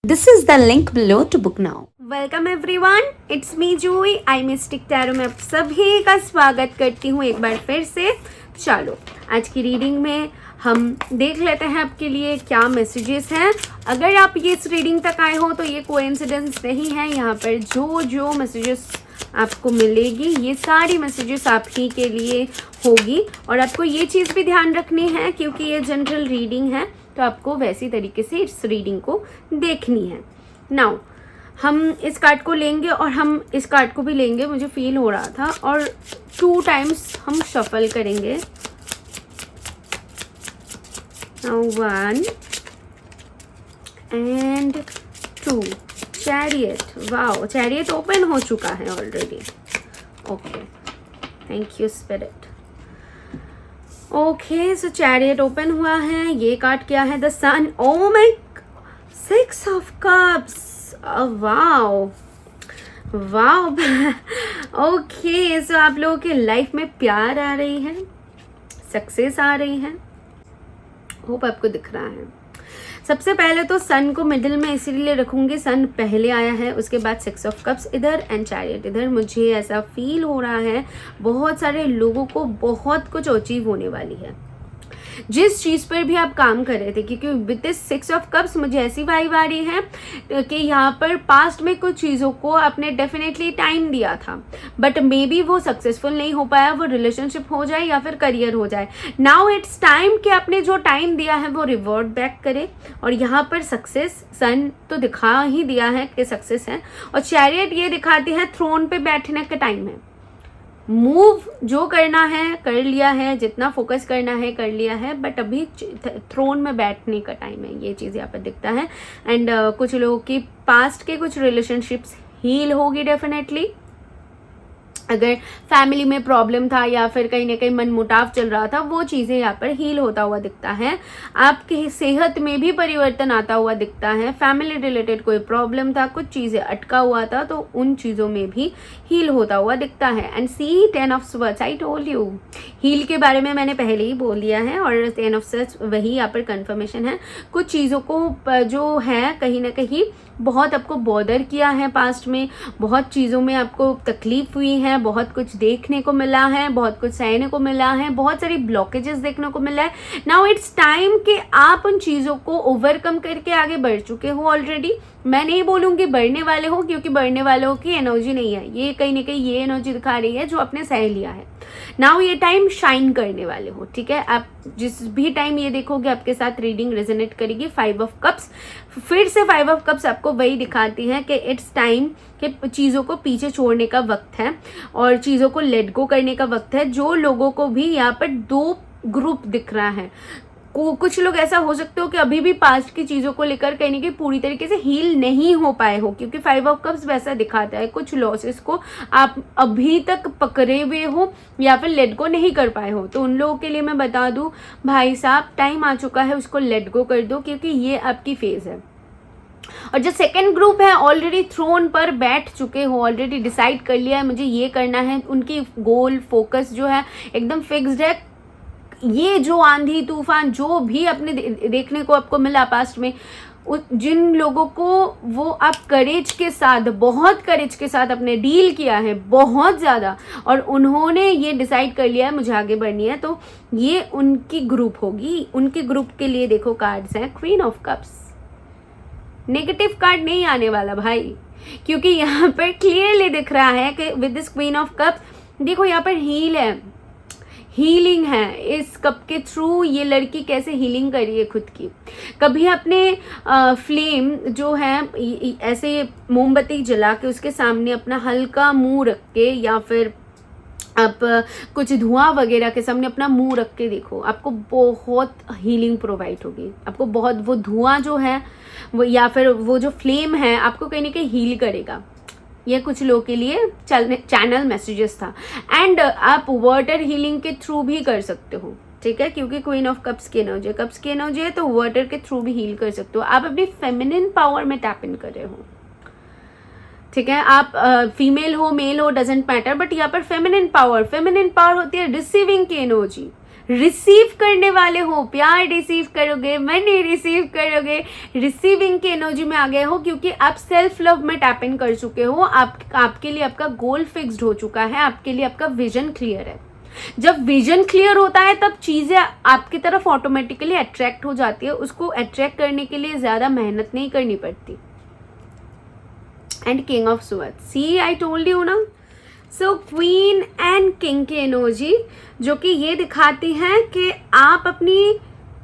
This is the link below to book now. Welcome everyone, it's me Juhi. I mistake tarot में आप सभी का स्वागत करती हूँ एक बार फिर से। चलो आज की रीडिंग में हम देख लेते हैं आपके लिए क्या मैसेजेस हैं। अगर आप ये इस रीडिंग तक आए हो तो ये कोइंसिडेंस नहीं है। यहाँ पर जो जो मैसेजेस आपको मिलेगी ये सारी मैसेजेस आप ही के लिए होगी। और आपको ये चीज़ भी ध्यान रखनी है क्योंकि ये जनरल रीडिंग है तो आपको वैसी तरीके से इस रीडिंग को देखनी है। नाउ हम इस कार्ड को लेंगे और हम इस कार्ड को भी लेंगे, मुझे फील हो रहा था, और 2 टाइम्स हम शफल करेंगे। Now 1 and 2। Chariot, wow, chariot open हो चुका है already. Okay, thank you spirit. Okay, so chariot open हुआ है। ये कार्ड क्या है? The sun. Oh my, 6 of cups. Wow wow. Okay, so आप लोगों के लाइफ में प्यार आ रही है, सक्सेस आ रही है। होप आपको दिख रहा है। सबसे पहले तो सन को मिडिल में इसीलिए रखूंगी, सन पहले आया है, उसके बाद 6 ऑफ कप्स इधर एंड चैरियट इधर। मुझे ऐसा फील हो रहा है बहुत सारे लोगों को बहुत कुछ अचीव होने वाली है जिस चीज़ पर भी आप काम कर रहे थे, क्योंकि विद दिस 6 ऑफ कप्स मुझे ऐसी वाइब आ रही है कि यहाँ पर पास्ट में कुछ चीज़ों को आपने डेफिनेटली टाइम दिया था बट मे बी वो सक्सेसफुल नहीं हो पाया, वो रिलेशनशिप हो जाए या फिर करियर हो जाए। नाउ इट्स टाइम कि आपने जो टाइम दिया है वो रिवर्ट बैक करे। और यहाँ पर सक्सेस सन तो दिखा ही दिया है कि सक्सेस है, और चैरियट ये दिखाती है थ्रोन पे बैठने का टाइम है। मूव जो करना है कर लिया है, जितना फोकस करना है कर लिया है, बट अभी थ्रोन में बैठने का टाइम है। ये चीज़ यहाँ पर दिखता है। एंड कुछ लोगों की पास्ट के कुछ रिलेशनशिप्स हील होगी डेफिनेटली। अगर फैमिली में प्रॉब्लम था या फिर कहीं ना कहीं मनमुटाव चल रहा था, वो चीज़ें यहाँ पर हील होता हुआ दिखता है। आपकी सेहत में भी परिवर्तन आता हुआ दिखता है। फैमिली रिलेटेड कोई प्रॉब्लम था, कुछ चीज़ें अटका हुआ था, तो उन चीज़ों में भी हील होता हुआ दिखता है। And see 10 of swords, I told you, heal के बारे में मैंने पहले ही बोल दिया है। और 10 ऑफ स्वर्ड्स वही यहाँ पर कन्फर्मेशन है। कुछ चीज़ों को जो है कहीं ना कहीं बहुत आपको बॉदर किया है पास्ट में, बहुत चीज़ों में आपको तकलीफ हुई है, बहुत कुछ देखने को मिला है, बहुत कुछ सहने को मिला है, बहुत सारी ब्लॉकेजेस देखने को मिला है। नाउ इट्स टाइम कि आप उन चीज़ों को ओवरकम करके आगे बढ़ चुके हो ऑलरेडी। मैं नहीं बोलूँगी बढ़ने वाले हो, क्योंकि बढ़ने वालों की एनर्जी नहीं है ये, कहीं ना कहीं ये एनर्जी दिखा रही है जो आपने सह लिया है। नाउ ये टाइम शाइन करने वाले हो, ठीक है। आप जिस भी टाइम ये देखोगे आपके साथ रीडिंग रेजोनेट करेगी। 5 ऑफ कप्स, फिर से 5 ऑफ कप्स आपको वही दिखाती है कि इट्स टाइम कि चीज़ों को पीछे छोड़ने का वक्त है और चीज़ों को लेट गो करने का वक्त है। जो लोगों को भी यहाँ पर 2 ग्रुप दिख रहा है, कुछ लोग ऐसा हो सकते हो कि अभी भी पास्ट की चीज़ों को लेकर कहीं ना कहीं पूरी तरीके से हील नहीं हो पाए हो, क्योंकि 5 ऑफ कप्स वैसा दिखाता है कुछ लॉसेस को आप अभी तक पकड़े हुए हो या फिर लेट गो नहीं कर पाए हो। तो उन लोगों के लिए मैं बता दूं, भाई साहब टाइम आ चुका है, उसको लेट गो कर दो, क्योंकि ये आपकी फेज है। और जो सेकंड ग्रुप है ऑलरेडी थ्रोन पर बैठ चुके हो, ऑलरेडी डिसाइड कर लिया है मुझे ये करना है, उनकी गोल फोकस जो है एकदम फिक्स्ड है। ये जो आंधी तूफान जो भी अपने देखने को आपको मिला पास्ट में, जिन लोगों को वो आप करेज के साथ, बहुत करेज के साथ अपने डील किया है बहुत ज़्यादा, और उन्होंने ये डिसाइड कर लिया है मुझे आगे बढ़नी है, तो ये उनकी ग्रुप होगी। उनके ग्रुप के लिए देखो कार्ड्स हैं queen of cups. Negative card नहीं आने वाला भाई, क्योंकि यहाँ पर क्लियरली दिख रहा है कि with this queen of cups देखो यहाँ पर हील है, हीलिंग है। इस कप के थ्रू ये लड़की कैसे हीलिंग करी है खुद की। कभी अपने फ्लेम जो है ऐसे मोमबत्ती जला के उसके सामने अपना हल्का मुंह रख के, या फिर आप कुछ धुआं वगैरह के सामने अपना मुंह रख के देखो, आपको बहुत हीलिंग प्रोवाइड होगी। आपको बहुत, वो धुआं जो है वो या फिर वो जो फ्लेम है आपको कहीं ना कहीं हील करेगा। ये कुछ लोगों के लिए चैनल मैसेजेस था। एंड आप वाटर हीलिंग के थ्रू भी कर सकते हो, ठीक है, क्योंकि क्वीन ऑफ कप्स की एनर्जी है, तो वाटर के थ्रू भी हील कर सकते हो। आप अपनी फेमिनिन पावर में टैप इन कर रहे हो, ठीक है। आप फीमेल हो मेल हो डजेंट मैटर, बट यहाँ पर फेमिनिन पावर होती है रिसीविंग की एनर्जी। रिसीव करने वाले हो, प्यार रिसीव करोगे, मनी रिसीव करोगे, रिसीविंग के एनर्जी में आ गए हो, क्योंकि आप सेल्फ लव में टैप इन कर चुके हो। आपके लिए आपका गोल फिक्स्ड हो चुका है, आपके लिए आपका विजन क्लियर है। जब विजन क्लियर होता है तब चीजें आपकी तरफ ऑटोमेटिकली अट्रैक्ट हो जाती है। उसको अट्रैक्ट करने के लिए ज्यादा मेहनत नहीं करनी पड़ती। And king of swords, see I told you ना। सो क्वीन एंड किंग की एनर्जी जो कि ये दिखाती है कि आप अपनी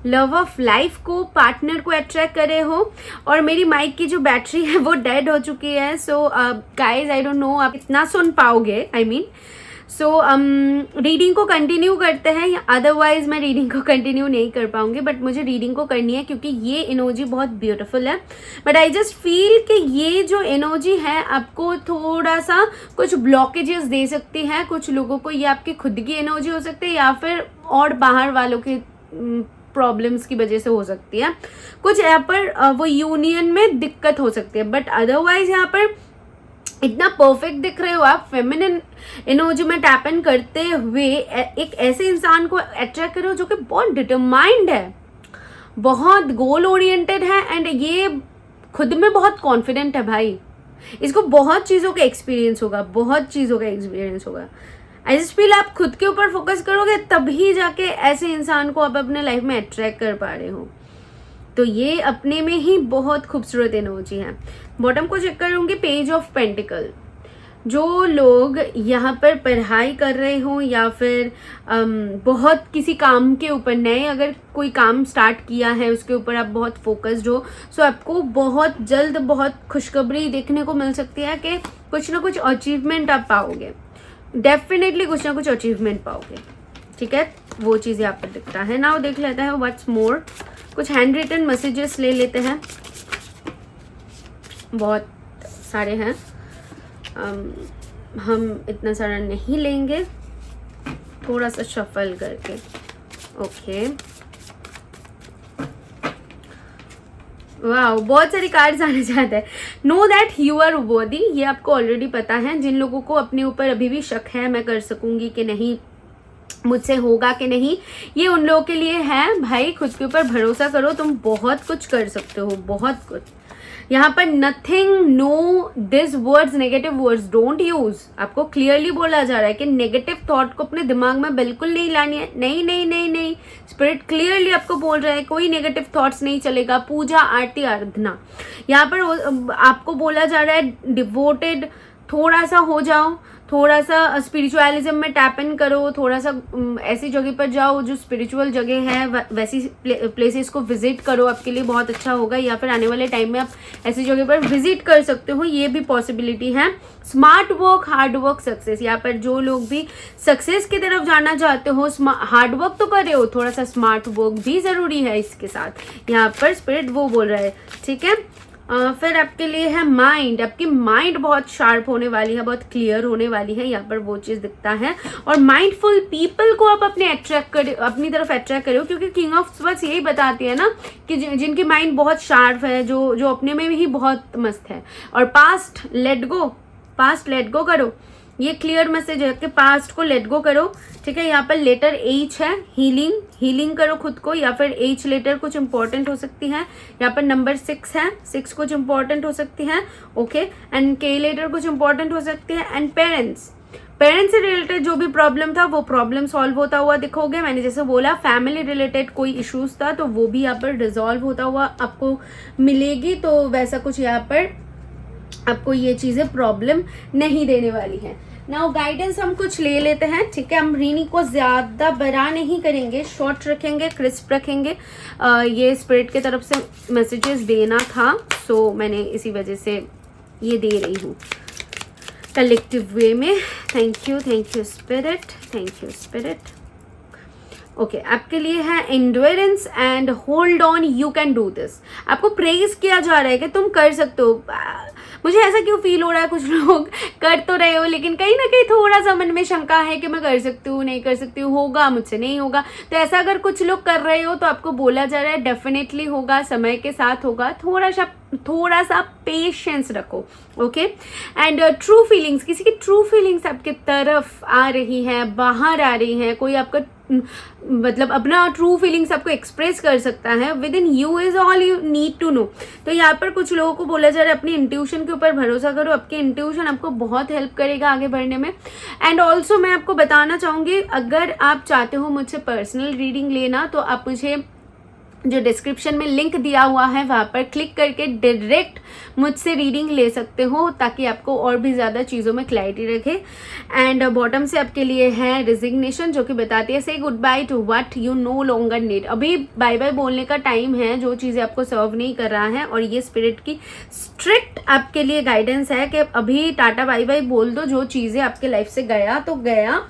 लव ऑफ लाइफ को, पार्टनर को अट्रैक्ट कर रहे हो। और मेरी माइक की जो बैटरी है वो डेड हो चुकी है। So guys I don't know आप इतना सुन पाओगे, आई मीन। सो रीडिंग को कंटिन्यू करते हैं, या अदरवाइज मैं रीडिंग को कंटिन्यू नहीं कर पाऊंगी, बट मुझे रीडिंग को करनी है क्योंकि ये एनर्जी बहुत ब्यूटीफुल है। बट आई जस्ट फील कि ये जो एनर्जी है आपको थोड़ा सा कुछ ब्लॉकेजेस दे सकती है। कुछ लोगों को ये आपकी खुद की एनर्जी हो सकती है, या फिर और बाहर वालों के प्रॉब्लम्स की वजह से हो सकती है। कुछ यहाँ पर वो यूनियन में दिक्कत हो सकती है, बट अदरवाइज यहाँ पर इतना परफेक्ट दिख रहे हो आप। फेमिनिन एनर्जी में टैप इन करते हुए एक ऐसे इंसान को अट्रैक्ट करो जो कि बहुत डिटरमाइंड है, बहुत गोल ओरिएंटेड है, एंड ये खुद में बहुत कॉन्फिडेंट है भाई। इसको बहुत चीज़ों का एक्सपीरियंस होगा, बहुत चीज़ों का एक्सपीरियंस होगा। आई जस्ट फील आप खुद के ऊपर फोकस करोगे तभी जाके ऐसे इंसान को आप अपने लाइफ में अट्रैक्ट कर पा रहे हो। तो ये अपने में ही बहुत खूबसूरत एनर्जी है। बॉटम को चेक करूंगी, पेज ऑफ पेंटिकल। जो लोग यहाँ पर पढ़ाई कर रहे हो या फिर बहुत किसी काम के ऊपर नए अगर कोई काम स्टार्ट किया है उसके ऊपर आप बहुत फोकस्ड हो, सो आपको बहुत जल्द बहुत खुशखबरी देखने को मिल सकती है कि कुछ ना कुछ अचीवमेंट आप पाओगे। डेफिनेटली कुछ ना कुछ अचीवमेंट पाओगे, ठीक है, वो चीज़ यहाँ पर दिखता है। नाउ देख लेते हैं व्हाट्स मोर। कुछ हैंड रिटन मैसेजेस ले लेते हैं, बहुत सारे हैं। हम इतना सारा नहीं लेंगे, थोड़ा सा शफल करके। ओके, वाह, बहुत सारी कार्ड्स आने चाहते हैं। Know that you are worthy, ये आपको ऑलरेडी पता है। जिन लोगों को अपने ऊपर अभी भी शक है, मैं कर सकूंगी कि नहीं, मुझसे होगा कि नहीं, ये उन लोगों के लिए है। भाई खुद के ऊपर भरोसा करो, तुम बहुत कुछ कर सकते हो, बहुत कुछ। यहाँ पर nothing, no, this words, negative words don't use. आपको क्लियरली बोला जा रहा है कि नेगेटिव थॉट को अपने दिमाग में बिल्कुल नहीं लानी है। नहीं नहीं नहीं नहीं, स्पिरिट क्लियरली आपको बोल रहा है कोई नेगेटिव थॉट्स नहीं चलेगा। पूजा, आरती, आराधना, यहाँ पर आपको बोला जा रहा है डिवोटेड थोड़ा सा हो जाओ, थोड़ा सा स्पिरिचुअलिज्म में टैप इन करो, थोड़ा सा ऐसी जगह पर जाओ जो स्पिरिचुअल जगह है, वैसी प्लेसेस को विजिट करो, आपके लिए बहुत अच्छा होगा। या फिर आने वाले टाइम में आप ऐसी जगह पर विजिट कर सकते हो, ये भी पॉसिबिलिटी है। Smart work, hard work, success, यहाँ पर जो लोग भी सक्सेस की तरफ जाना चाहते हो, हार्ड वर्क तो कर रहे हो, थोड़ा सा स्मार्ट वर्क भी जरूरी है इसके साथ। यहाँ पर स्पिरिट वो बोल रहा है, ठीक है। फिर आपके लिए है माइंड, आपकी माइंड बहुत शार्प होने वाली है, बहुत क्लियर होने वाली है, यहाँ पर वो चीज़ दिखता है। और माइंडफुल पीपल को आप अपने अपनी तरफ अट्रैक्ट करो, क्योंकि किंग ऑफ स्वॉर्ड्स यही बताती है ना कि जिनकी माइंड बहुत शार्प है, जो अपने में ही बहुत मस्त है। और पास्ट लेट गो करो, ये क्लियर मैसेज है कि पास्ट को लेट गो करो, ठीक है। यहाँ पर लेटर एच है, हीलिंग करो खुद को, या फिर एच लेटर कुछ इंपॉर्टेंट हो सकती है। यहाँ पर नंबर 6 है, 6 कुछ इंपॉर्टेंट हो सकती है, ओके। एंड के लेटर कुछ इंपॉर्टेंट हो सकती है। एंड पेरेंट्स से रिलेटेड जो भी प्रॉब्लम था वो प्रॉब्लम सॉल्व होता हुआ दिखोगे। मैंने जैसे बोला फैमिली रिलेटेड कोई इश्यूज था तो वो भी यहाँ पर रिजॉल्व होता हुआ आपको मिलेगी। तो वैसा कुछ यहाँ पर आपको ये चीज़ें प्रॉब्लम नहीं देने वाली है। नाउ गाइडेंस हम कुछ ले लेते हैं, ठीक है। हम रीडिंग को ज़्यादा बड़ा नहीं करेंगे, शॉर्ट रखेंगे, क्रिस्प रखेंगे। ये स्पिरिट की तरफ से मैसेजेस देना था, सो मैंने इसी वजह से ये दे रही हूँ कलेक्टिव वे में। Thank you spirit, thank you spirit. Okay, आपके लिए है endurance and hold on, you can do this. आपको प्रेज किया जा रहा है कि तुम कर सकते हो। मुझे ऐसा क्यों फील हो रहा है, कुछ लोग कर तो रहे हो लेकिन कहीं ना कहीं थोड़ा सा मन में शंका है कि मैं कर सकती हूँ, नहीं कर सकती हूँ, होगा मुझसे नहीं होगा। तो ऐसा अगर कुछ लोग कर रहे हो तो आपको बोला जा रहा है डेफिनेटली होगा, समय के साथ होगा। थोड़ा सा पेशेंस रखो, ओके। एंड ट्रू फीलिंग्स, किसी की ट्रू फीलिंग्स आपके तरफ आ रही है, बाहर आ रही है, कोई आपका मतलब अपना ट्रू फीलिंग्स आपको एक्सप्रेस कर सकता है within you is all you need to know. तो यहाँ पर कुछ लोगों को बोला जा रहा है अपनी इंट्यूशन के ऊपर भरोसा करो, आपके इंट्यूशन आपको बहुत हेल्प करेगा आगे बढ़ने में। एंड ऑल्सो मैं आपको बताना चाहूँगी, अगर आप चाहते हो मुझसे पर्सनल रीडिंग लेना तो आप मुझे जो डिस्क्रिप्शन में लिंक दिया हुआ है वहाँ पर क्लिक करके डायरेक्ट मुझसे रीडिंग ले सकते हो, ताकि आपको और भी ज़्यादा चीज़ों में क्लैरिटी रखे। एंड बॉटम से आपके लिए है रिजिग्नेशन, जो कि बताती है से good by two what you know longer need. अभी बाय बाय बोलने का टाइम है, जो चीज़ें आपको सर्व नहीं कर रहा है, और ये स्पिरिट की स्ट्रिक्ट आपके लिए गाइडेंस है कि अभी टाटा बाय बाय बोल दो, जो चीज़ें आपके लाइफ से गया तो गया।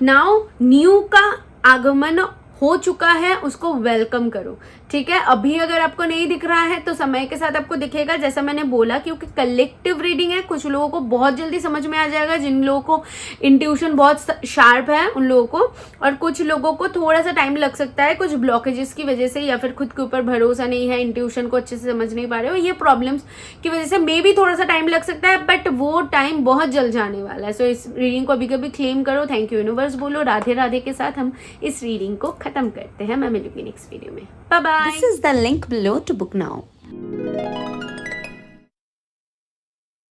नाउ न्यू का आगमन हो चुका है, उसको वेलकम करो, ठीक है। अभी अगर आपको नहीं दिख रहा है तो समय के साथ आपको दिखेगा, जैसा मैंने बोला, क्योंकि कलेक्टिव रीडिंग है। कुछ लोगों को बहुत जल्दी समझ में आ जाएगा, जिन लोगों को इंट्यूशन बहुत शार्प है उन लोगों को, और कुछ लोगों को थोड़ा सा टाइम लग सकता है, कुछ ब्लॉकेजेस की वजह से, या फिर खुद के ऊपर भरोसा नहीं है, इंट्यूशन को अच्छे से समझ नहीं पा रहे हो, ये प्रॉब्लम्स की वजह से मे भी थोड़ा सा टाइम लग सकता है, बट वो टाइम बहुत जल्द जाने वाला है। सो इस रीडिंग को अभी कभी क्लेम करो, थैंक यू यूनिवर्स बोलो, राधे राधे के साथ हम इस रीडिंग को खत्म करते हैं। मैं मिलूंगी नेक्स्ट वीडियो में, bye bye. This is the link below to book now.